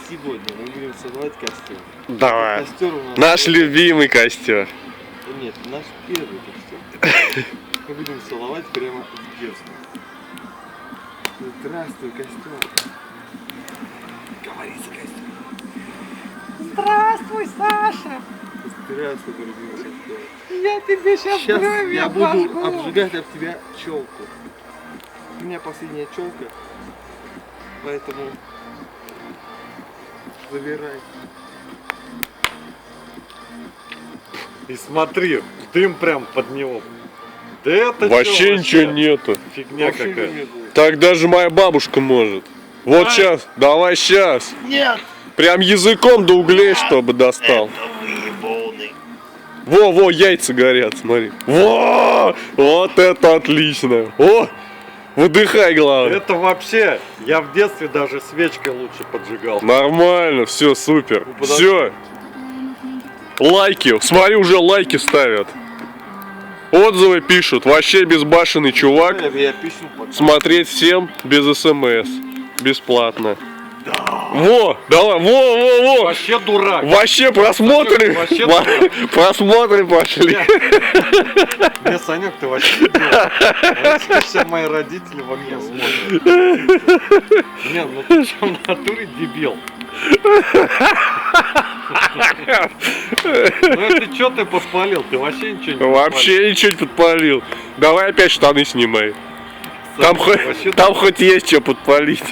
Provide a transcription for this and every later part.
Сегодня мы будем создавать костер. Давай. Костер у нас Наш любимый костер. Нет, наш первый костер. Мы будем целовать прямо в детстве. Здравствуй, костер. Говори за костер. Здравствуй, Саша! Здравствуй, мой любимый костер. Я тебе сейчас Сейчас брови я буду обожгу. обжигать об тебя челку. У меня последняя челка, поэтому забирай. И смотри, дым прям под него. Да это Вообще чё ничего нету. Фигня Вообще какая. не было. Так даже моя бабушка может. Вот сейчас, давай сейчас. Нет! Прям языком до углей, чтобы достал. Выебанный. Во, яйца горят, смотри. Во, вот это отлично. О, выдыхай, главное. Это вообще, я в детстве даже свечкой лучше поджигал. Нормально, все, супер. Все. Лайки, смотри, уже лайки ставят. Отзывы пишут. Вообще безбашенный чувак. Я пишу пока. Смотреть всем без СМС. Бесплатно. Во, давай, во. Вообще дурак. Вообще просмотры. Вообще Просмотры пошли. Не, Санек, ты вообще дурак. Все мои родители во меня смотрят. Не, ну ты что, в натуре дебил? Ну это что ты подпалил? Ты вообще ничего не подпалил. Вообще ничего не подпалил. Давай опять штаны снимай. Там хоть есть что подпалить.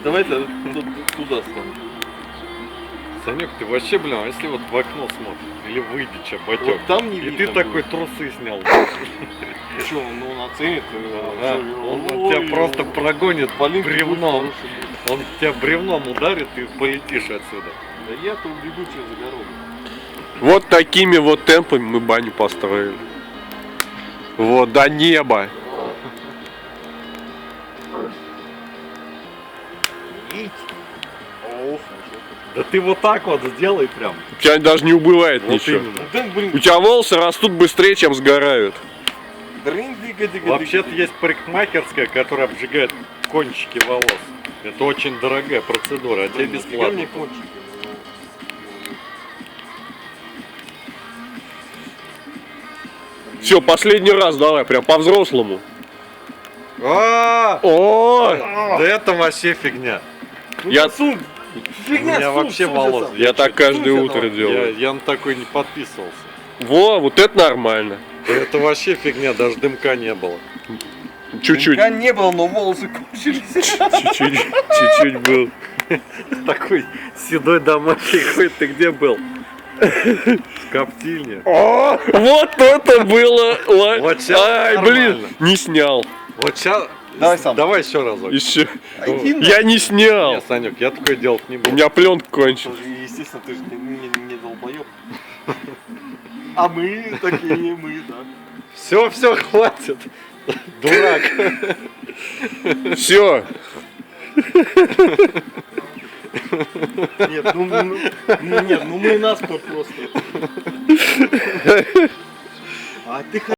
Давай-то туда станем. Санек, ты вообще, блин, а если вот в окно смотришь, или выйди, че, батек, Вот там не и видно ты будет. такой трусы снял. Что, ну он оценит? Да, он тебя просто прогонит бревном. Он тебя бревном ударит и полетишь отсюда. Да я-то убегу через огород. Вот такими вот темпами мы баню построили. Вот, до неба. Да ты вот так вот сделай прям. У тебя даже не убывает Вот ничего. именно. Да, блин, У тебя волосы растут быстрее, чем сгорают. Вообще-то есть парикмахерская, которая обжигает кончики волос. Это очень дорогая процедура, а тебе бесплатно. мне кончики. Все, последний раз давай, прям по-взрослому. А, О, да это вообще фигня. я, У меня вообще волос. я так каждое сунься утро давай. делаю. Я на такой не подписывался. Во, вот это нормально. Да это вообще фигня, даже дымка не было. Чуть-чуть, Дымка не было, но волосы кончились. чуть-чуть был. Такой седой домашний ходит, ты где был? В коптильне. О, вот это было. Вот щас Ай, блин, нормально. не снял. Вот сейчас. Давай сам. Давай еще разок. Еще. Иди на- Я не снял. Нет, Санек, я такое делать не У буду. меня пленка кончилась. Естественно, ты же не долбоеб. А мы такие, мы, да. Все, хватит. Дурак. Все. Нет, нет, ну мы наспор просто. А ты